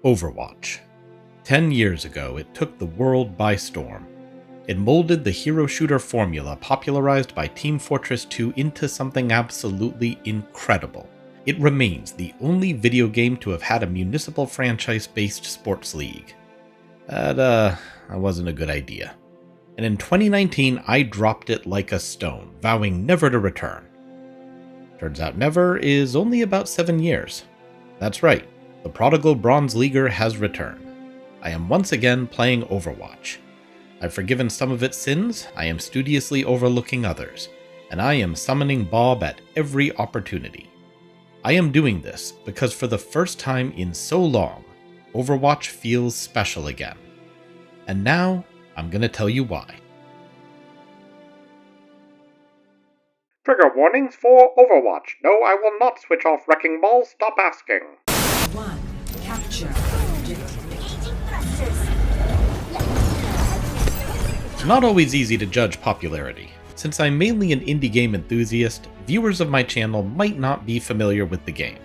Overwatch. 10 years ago, it took the world by storm. It molded the hero shooter formula popularized by Team Fortress 2 into something absolutely incredible. It remains the only video game to have had a municipal franchise-based sports league. That wasn't a good idea. And in 2019, I dropped it like a stone, vowing never to return. Turns out never is only about 7 years. That's right, the prodigal Bronze Leaguer has returned. I am once again playing Overwatch. I've forgiven some of its sins, I am studiously overlooking others, and I am summoning Bob at every opportunity. I am doing this because for the first time in so long, Overwatch feels special again. And now, I'm gonna tell you why. Trigger warnings for Overwatch. No, I will not switch off Wrecking Ball. Stop asking. 1. Capture. It's not always easy to judge popularity. Since I'm mainly an indie game enthusiast, viewers of my channel might not be familiar with the game.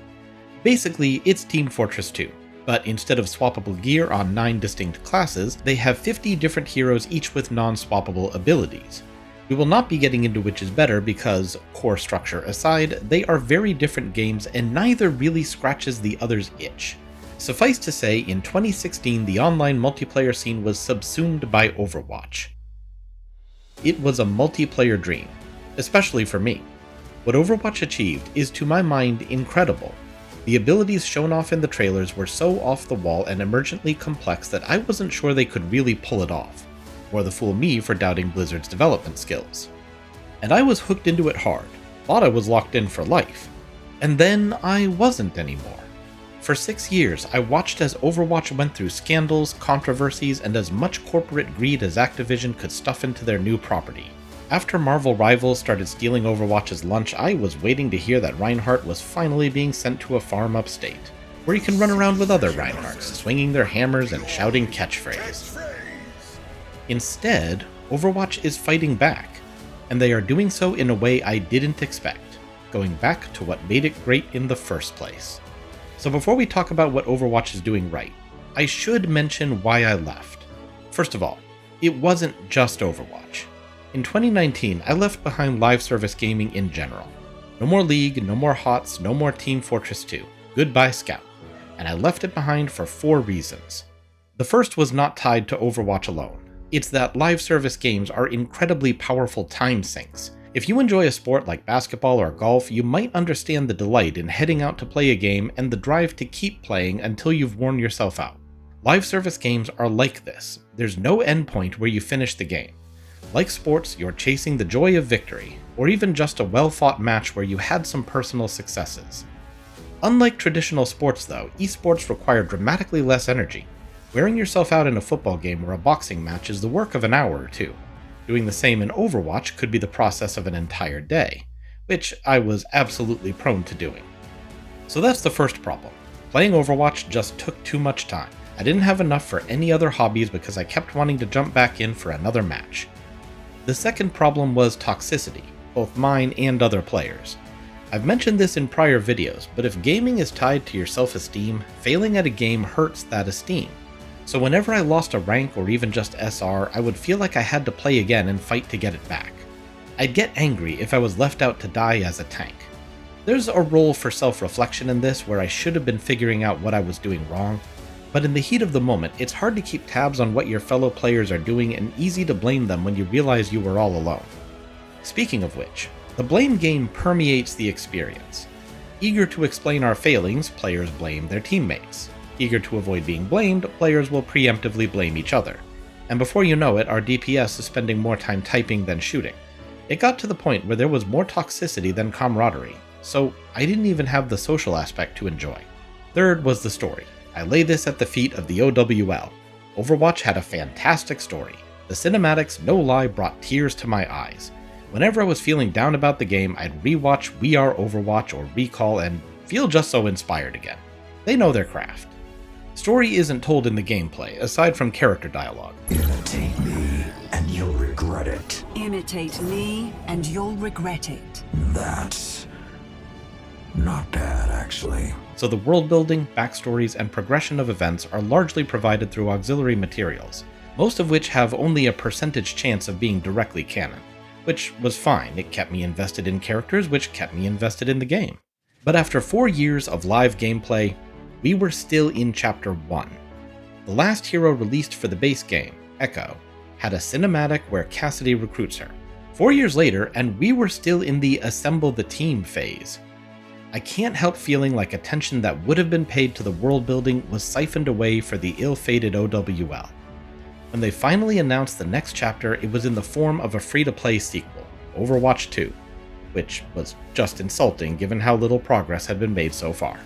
Basically, it's Team Fortress 2, but instead of swappable gear on 9 distinct classes, they have 50 different heroes each with non-swappable abilities. We will not be getting into which is better because, core structure aside, they are very different games and neither really scratches the other's itch. Suffice to say, in 2016 the online multiplayer scene was subsumed by Overwatch. It was a multiplayer dream, especially for me. What Overwatch achieved is to my mind incredible. The abilities shown off in the trailers were so off the wall and emergently complex that I wasn't sure they could really pull it off. Or the fool me for doubting Blizzard's development skills. And I was hooked into it hard, thought I was locked in for life. And then I wasn't anymore. For 6 years, I watched as Overwatch went through scandals, controversies, and as much corporate greed as Activision could stuff into their new property. After Marvel rivals started stealing Overwatch's lunch, I was waiting to hear that Reinhardt was finally being sent to a farm upstate, where he can run around with other Reinhardts, swinging their hammers and shouting catchphrase. Instead, Overwatch is fighting back, and they are doing so in a way I didn't expect, going back to what made it great in the first place. So before we talk about what Overwatch is doing right, I should mention why I left. First of all, it wasn't just Overwatch. In 2019, I left behind live service gaming in general. No more League, no more HOTS, no more Team Fortress 2. Goodbye Scout. And I left it behind for 4 reasons. The first was not tied to Overwatch alone. It's that live service games are incredibly powerful time sinks. If you enjoy a sport like basketball or golf, you might understand the delight in heading out to play a game and the drive to keep playing until you've worn yourself out. Live service games are like this. There's no endpoint where you finish the game. Like sports, you're chasing the joy of victory, or even just a well-fought match where you had some personal successes. Unlike traditional sports though, esports require dramatically less energy. Wearing yourself out in a football game or a boxing match is the work of an hour or two. Doing the same in Overwatch could be the process of an entire day, which I was absolutely prone to doing. So that's the first problem. Playing Overwatch just took too much time. I didn't have enough for any other hobbies because I kept wanting to jump back in for another match. The second problem was toxicity, both mine and other players. I've mentioned this in prior videos, but if gaming is tied to your self-esteem, failing at a game hurts that esteem. So whenever I lost a rank or even just SR, I would feel like I had to play again and fight to get it back. I'd get angry if I was left out to die as a tank. There's a role for self-reflection in this where I should have been figuring out what I was doing wrong, but in the heat of the moment, it's hard to keep tabs on what your fellow players are doing and easy to blame them when you realize you were all alone. Speaking of which, the blame game permeates the experience. Eager to explain our failings, players blame their teammates. Eager to avoid being blamed, players will preemptively blame each other. And before you know it, our DPS is spending more time typing than shooting. It got to the point where there was more toxicity than camaraderie, so I didn't even have the social aspect to enjoy. Third was the story. I lay this at the feet of the OWL. Overwatch had a fantastic story. The cinematics, no lie, brought tears to my eyes. Whenever I was feeling down about the game, I'd rewatch We Are Overwatch or Recall and feel just so inspired again. They know their craft. Story isn't told in the gameplay, aside from character dialogue. Imitate me, and you'll regret it. Imitate me, and you'll regret it. That's Not bad, actually. So the world building, backstories, and progression of events are largely provided through auxiliary materials, most of which have only a percentage chance of being directly canon. Which was fine, it kept me invested in characters, which kept me invested in the game. But after 4 years of live gameplay, we were still in Chapter 1. The last hero released for the base game, Echo, had a cinematic where Cassidy recruits her. 4 years later, and we were still in the assemble the team phase. I can't help feeling like attention that would have been paid to the world building was siphoned away for the ill-fated OWL. When they finally announced the next chapter, it was in the form of a free-to-play sequel, Overwatch 2, which was just insulting given how little progress had been made so far.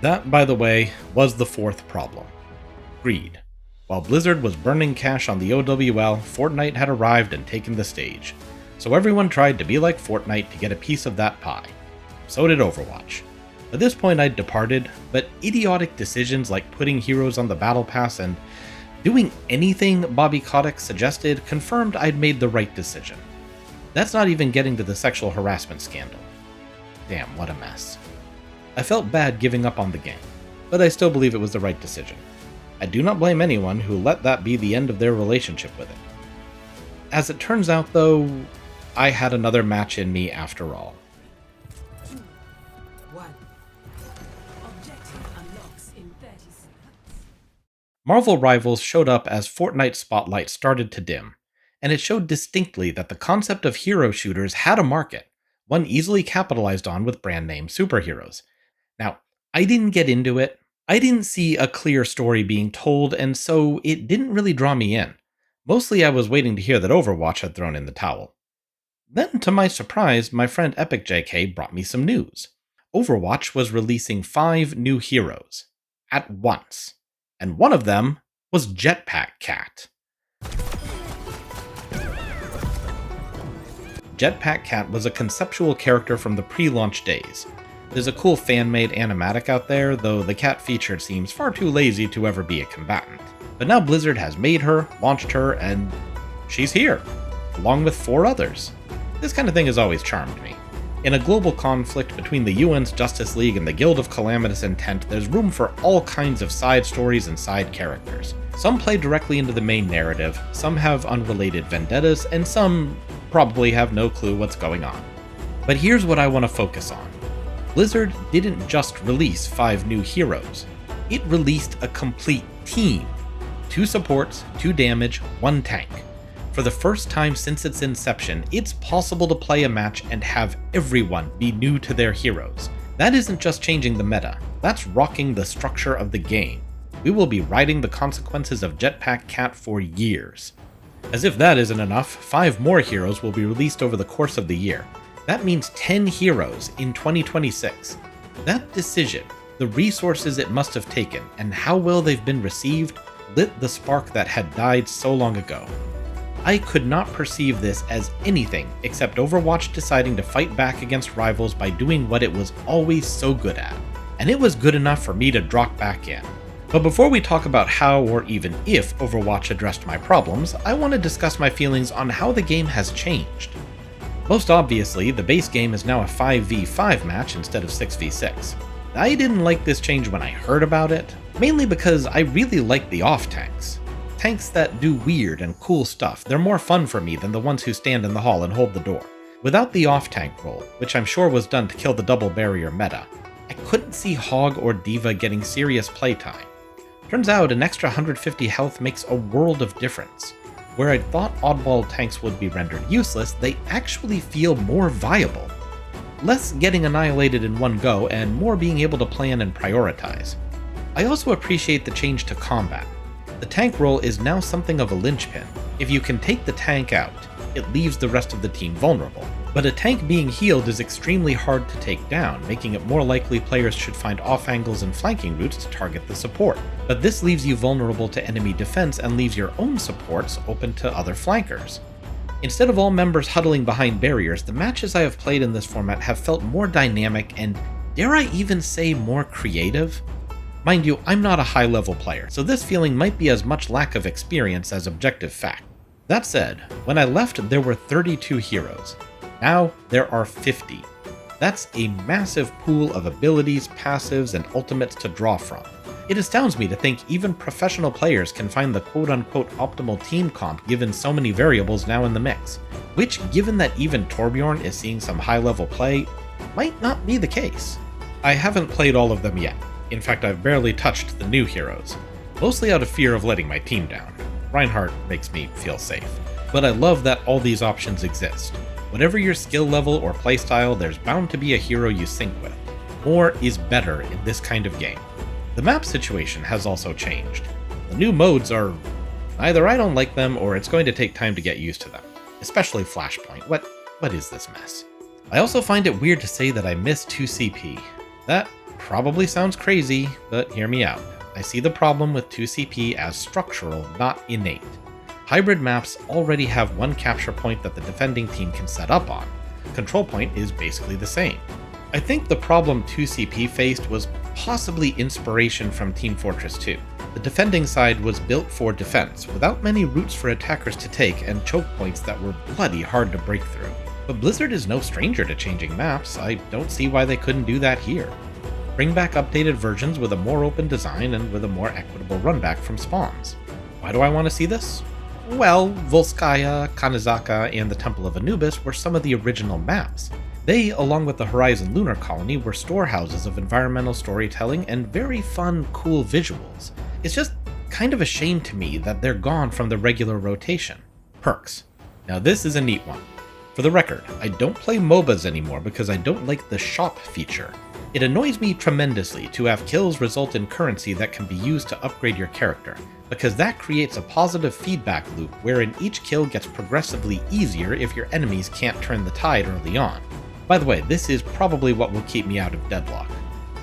That, by the way, was the fourth problem. Greed. While Blizzard was burning cash on the OWL, Fortnite had arrived and taken the stage. So everyone tried to be like Fortnite to get a piece of that pie. So did Overwatch. At this point I'd departed, but idiotic decisions like putting heroes on the battle pass and doing anything Bobby Kotick suggested confirmed I'd made the right decision. That's not even getting to the sexual harassment scandal. Damn, what a mess. I felt bad giving up on the game, but I still believe it was the right decision. I do not blame anyone who let that be the end of their relationship with it. As it turns out though, I had another match in me after all. 2, 1. Objective unlocks in 30 seconds. Marvel Rivals showed up as Fortnite spotlight started to dim, and it showed distinctly that the concept of hero shooters had a market, one easily capitalized on with brand name superheroes. Now, I didn't get into it, I didn't see a clear story being told, and so it didn't really draw me in. Mostly I was waiting to hear that Overwatch had thrown in the towel. Then, to my surprise, my friend Epic JK brought me some news. Overwatch was releasing 5 new heroes, at once. And one of them was Jetpack Cat. Jetpack Cat was a conceptual character from the pre-launch days. There's a cool fan-made animatic out there, though the cat featured seems far too lazy to ever be a combatant. But now Blizzard has made her, launched her, and she's here, along with 4 others. This kind of thing has always charmed me. In a global conflict between the UN's Justice League and the Guild of Calamitous Intent, there's room for all kinds of side stories and side characters. Some play directly into the main narrative, some have unrelated vendettas, and some probably have no clue what's going on. But here's what I want to focus on. Blizzard didn't just release 5 new heroes, it released a complete team. 2 supports, 2 damage, 1 tank. For the first time since its inception, it's possible to play a match and have everyone be new to their heroes. That isn't just changing the meta, that's rocking the structure of the game. We will be riding the consequences of Jetpack Cat for years. As if that isn't enough, 5 more heroes will be released over the course of the year. That means 10 heroes in 2026. That decision, the resources it must have taken, and how well they've been received, lit the spark that had died so long ago. I could not perceive this as anything except Overwatch deciding to fight back against rivals by doing what it was always so good at. And it was good enough for me to drop back in. But before we talk about how or even if Overwatch addressed my problems, I want to discuss my feelings on how the game has changed. Most obviously, the base game is now a 5v5 match instead of 6v6. I didn't like this change when I heard about it, mainly because I really like the off-tanks. Tanks that do weird and cool stuff, they're more fun for me than the ones who stand in the hall and hold the door. Without the off-tank role, which I'm sure was done to kill the double barrier meta, I couldn't see Hog or Diva getting serious playtime. Turns out an extra 150 health makes a world of difference. Where I thought oddball tanks would be rendered useless, they actually feel more viable. Less getting annihilated in one go, and more being able to plan and prioritize. I also appreciate the change to combat. The tank role is now something of a linchpin. If you can take the tank out, it leaves the rest of the team vulnerable. But a tank being healed is extremely hard to take down, making it more likely players should find off angles and flanking routes to target the support. But this leaves you vulnerable to enemy defense and leaves your own supports open to other flankers. Instead of all members huddling behind barriers, the matches I have played in this format have felt more dynamic and, dare I even say, more creative? Mind you, I'm not a high-level player, so this feeling might be as much lack of experience as objective fact. That said, when I left there were 32 heroes. Now there are 50. That's a massive pool of abilities, passives, and ultimates to draw from. It astounds me to think even professional players can find the quote-unquote optimal team comp given so many variables now in the mix, which, given that even Torbjorn is seeing some high-level play, might not be the case. I haven't played all of them yet. In fact, I've barely touched the new heroes, mostly out of fear of letting my team down. Reinhardt makes me feel safe. But I love that all these options exist. Whatever your skill level or playstyle, there's bound to be a hero you sync with. More is better in this kind of game. The map situation has also changed. The new modes are... either I don't like them, or it's going to take time to get used to them. Especially Flashpoint. What is this mess? I also find it weird to say that I miss 2CP. That probably sounds crazy, but hear me out. I see the problem with 2CP as structural, not innate. Hybrid maps already have one capture point that the defending team can set up on. Control point is basically the same. I think the problem 2CP faced was possibly inspiration from Team Fortress 2. The defending side was built for defense, without many routes for attackers to take and choke points that were bloody hard to break through. But Blizzard is no stranger to changing maps. I don't see why they couldn't do that here. Bring back updated versions with a more open design and with a more equitable runback from spawns. Why do I want to see this? Well, Volskaya, Kanizaka, and the Temple of Anubis were some of the original maps. They, along with the Horizon Lunar Colony, were storehouses of environmental storytelling and very fun, cool visuals. It's just kind of a shame to me that they're gone from the regular rotation. Perks. Now this is a neat one. For the record, I don't play MOBAs anymore because I don't like the shop feature. It annoys me tremendously to have kills result in currency that can be used to upgrade your character, because that creates a positive feedback loop wherein each kill gets progressively easier if your enemies can't turn the tide early on. By the way, this is probably what will keep me out of Deadlock.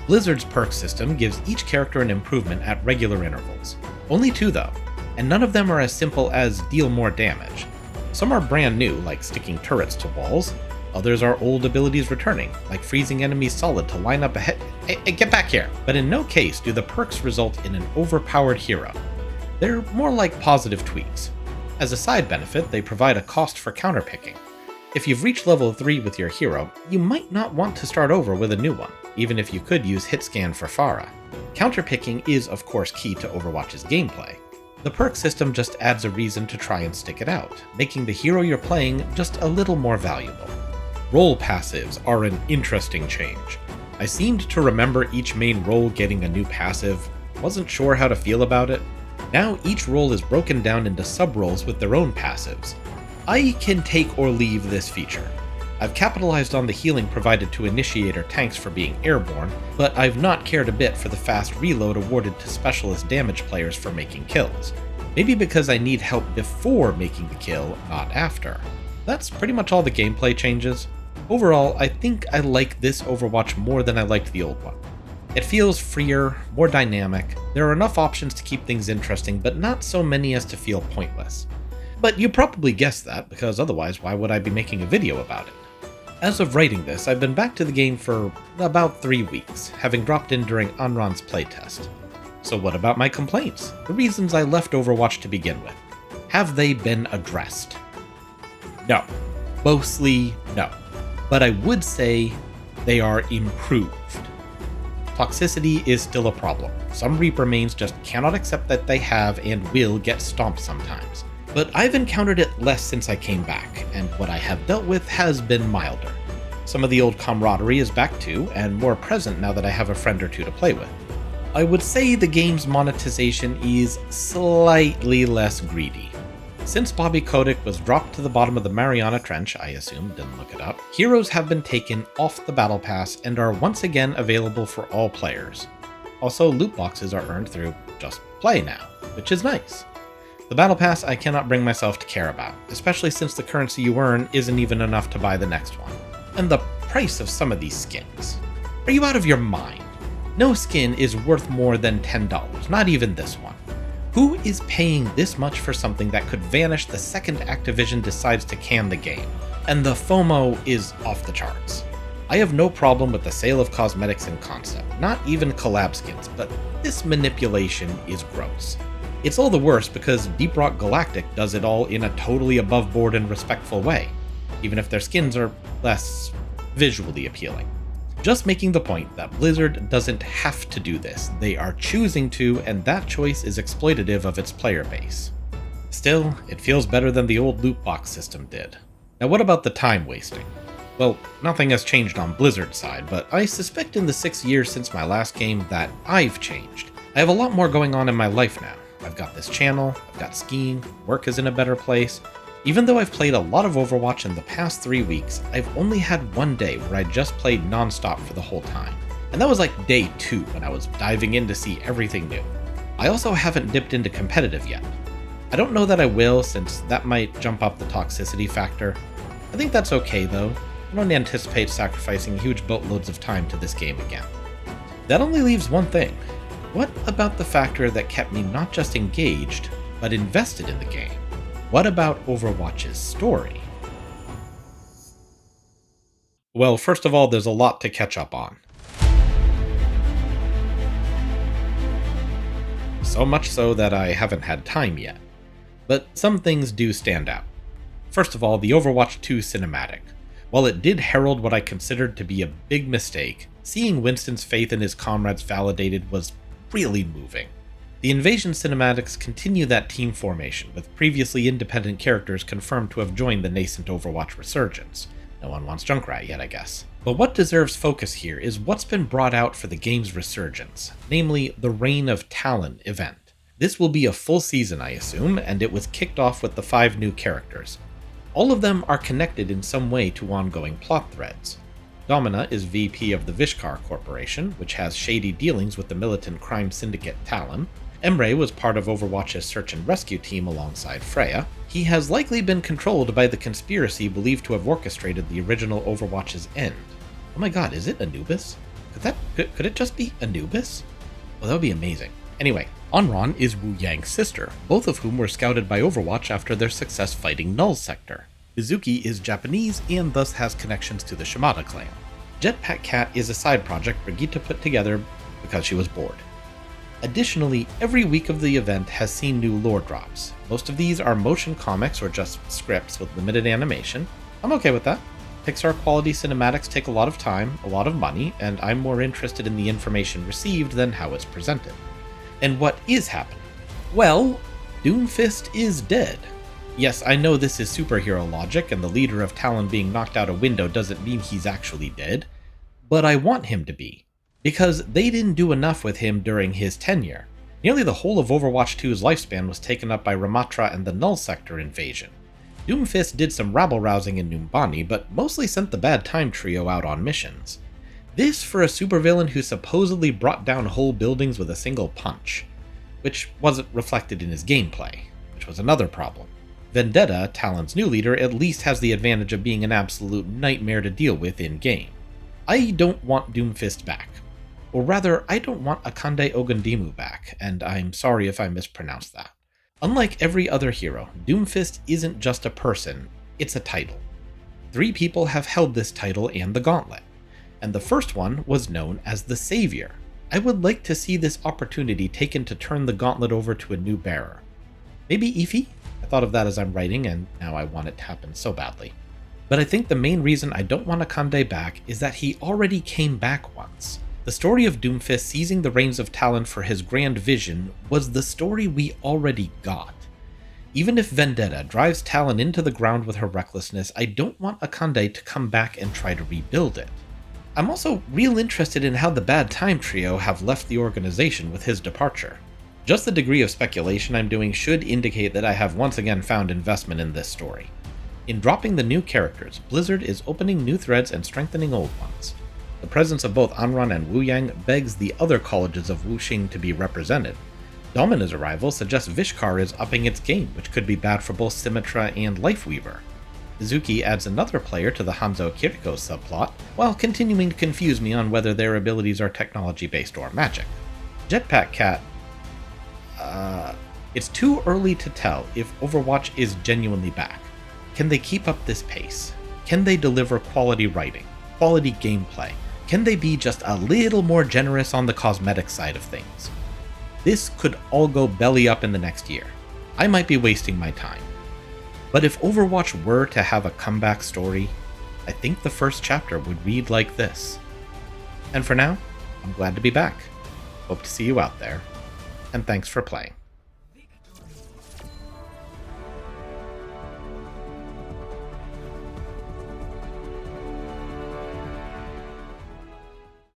Blizzard's perk system gives each character an improvement at regular intervals. Only 2 though, and none of them are as simple as deal more damage. Some are brand new, like sticking turrets to walls. Others are old abilities returning, like freezing enemies solid to line up ahead. Hey, get back here! But in no case do the perks result in an overpowered hero. They're more like positive tweaks. As a side benefit, they provide a cost for counterpicking. If you've reached level 3 with your hero, you might not want to start over with a new one, even if you could use hitscan for Pharah. Counterpicking is of course key to Overwatch's gameplay. The perk system just adds a reason to try and stick it out, making the hero you're playing just a little more valuable. Role passives are an interesting change. I seemed to remember each main role getting a new passive, wasn't sure how to feel about it. Now each role is broken down into sub-roles with their own passives. I can take or leave this feature. I've capitalized on the healing provided to initiator tanks for being airborne, but I've not cared a bit for the fast reload awarded to specialist damage players for making kills. Maybe because I need help before making the kill, not after. That's pretty much all the gameplay changes. Overall, I think I like this Overwatch more than I liked the old one. It feels freer, more dynamic, there are enough options to keep things interesting, but not so many as to feel pointless. But you probably guessed that, because otherwise why would I be making a video about it? As of writing this, I've been back to the game for about 3 weeks, having dropped in during Anran's playtest. So what about my complaints? The reasons I left Overwatch to begin with? Have they been addressed? No. Mostly no. But I would say they are improved. Toxicity is still a problem. Some Reaper mains just cannot accept that they have and will get stomped sometimes. But I've encountered it less since I came back, and what I have dealt with has been milder. Some of the old camaraderie is back too, and more present now that I have a friend or two to play with. I would say the game's monetization is slightly less greedy. Since Bobby Kotick was dropped to the bottom of the Mariana Trench, I assume, didn't look it up, heroes have been taken off the battle pass and are once again available for all players. Also, loot boxes are earned through just play now, which is nice. The battle pass I cannot bring myself to care about, especially since the currency you earn isn't even enough to buy the next one. And the price of some of these skins. Are you out of your mind? No skin is worth more than $10, not even this one. Who is paying this much for something that could vanish the second Activision decides to can the game? And the FOMO is off the charts. I have no problem with the sale of cosmetics in concept, not even collab skins, but this manipulation is gross. It's all the worse because Deep Rock Galactic does it all in a totally above board and respectful way, even if their skins are less visually appealing. Just making the point that Blizzard doesn't have to do this, they are choosing to, and that choice is exploitative of its player base. Still, it feels better than the old loot box system did. Now what about the time wasting? Well, nothing has changed on Blizzard's side, but I suspect in the 6 years since my last game that I've changed. I have a lot more going on in my life now. I've got this channel, I've got skiing, work is in a better place. Even though I've played a lot of Overwatch in the past 3 weeks, I've only had one day where I just played non-stop for the whole time. And that was like day 2 when I was diving in to see everything new. I also haven't dipped into competitive yet. I don't know that I will, since that might jump up the toxicity factor. I think that's okay though. I don't anticipate sacrificing huge boatloads of time to this game again. That only leaves one thing. What about the factor that kept me not just engaged, but invested in the game? What about Overwatch's story? Well, first of all, there's a lot to catch up on. So much so that I haven't had time yet. But some things do stand out. First of all, the Overwatch 2 cinematic. While it did herald what I considered to be a big mistake, seeing Winston's faith in his comrades validated was really moving. The Invasion cinematics continue that team formation, with previously independent characters confirmed to have joined the nascent Overwatch resurgence. No one wants Junkrat yet, I guess. But what deserves focus here is what's been brought out for the game's resurgence, namely the Reign of Talon event. This will be a full season, I assume, and it was kicked off with the 5 new characters. All of them are connected in some way to ongoing plot threads. Domina is VP of the Vishkar Corporation, which has shady dealings with the militant crime syndicate Talon. Emre was part of Overwatch's search and rescue team alongside Freya. He has likely been controlled by the conspiracy believed to have orchestrated the original Overwatch's end. Oh my god, is it Anubis? Could it just be Anubis? Well, that would be amazing. Anyway, Onran is Wu Yang's sister, both of whom were scouted by Overwatch after their success fighting Null's sector. Izuki is Japanese and thus has connections to the Shimada clan. Jetpack Cat is a side project Brigitte put together because she was bored. Additionally, every week of the event has seen new lore drops. Most of these are motion comics or just scripts with limited animation. I'm okay with that. Pixar quality cinematics take a lot of time, a lot of money, and I'm more interested in the information received than how it's presented. And what is happening? Well, Doomfist is dead. Yes, I know this is superhero logic, and the leader of Talon being knocked out a window doesn't mean he's actually dead, but I want him to be. Because they didn't do enough with him during his tenure. Nearly the whole of Overwatch 2's lifespan was taken up by Ramatra and the Null Sector invasion. Doomfist did some rabble-rousing in Numbani, but mostly sent the Bad Time Trio out on missions. This for a supervillain who supposedly brought down whole buildings with a single punch, which wasn't reflected in his gameplay, which was another problem. Vendetta, Talon's new leader, at least has the advantage of being an absolute nightmare to deal with in-game. I don't want Doomfist back. Or rather, I don't want Akande Ogundimu back, and I'm sorry if I mispronounced that. Unlike every other hero, Doomfist isn't just a person, it's a title. 3 people have held this title and the gauntlet, and the first one was known as the Savior. I would like to see this opportunity taken to turn the gauntlet over to a new bearer. Maybe Ify? I thought of that as I'm writing, and now I want it to happen so badly. But I think the main reason I don't want Akande back is that he already came back once. The story of Doomfist seizing the reins of Talon for his grand vision was the story we already got. Even if Vendetta drives Talon into the ground with her recklessness, I don't want Akande to come back and try to rebuild it. I'm also real interested in how the Bad Time Trio have left the organization with his departure. Just the degree of speculation I'm doing should indicate that I have once again found investment in this story. In dropping the new characters, Blizzard is opening new threads and strengthening old ones. The presence of both Anran and Wu Yang begs the other colleges of Wuxing to be represented. Domina's arrival suggests Vishkar is upping its game, which could be bad for both Symmetra and Lifeweaver. Izuki adds another player to the Hanzo Kiriko subplot, while continuing to confuse me on whether their abilities are technology-based or magic. Jetpack Cat... It's too early to tell if Overwatch is genuinely back. Can they keep up this pace? Can they deliver quality writing, quality gameplay? Can they be just a little more generous on the cosmetic side of things? This could all go belly up in the next year. I might be wasting my time. But if Overwatch were to have a comeback story, I think the first chapter would read like this. And for now, I'm glad to be back. Hope to see you out there, and thanks for playing.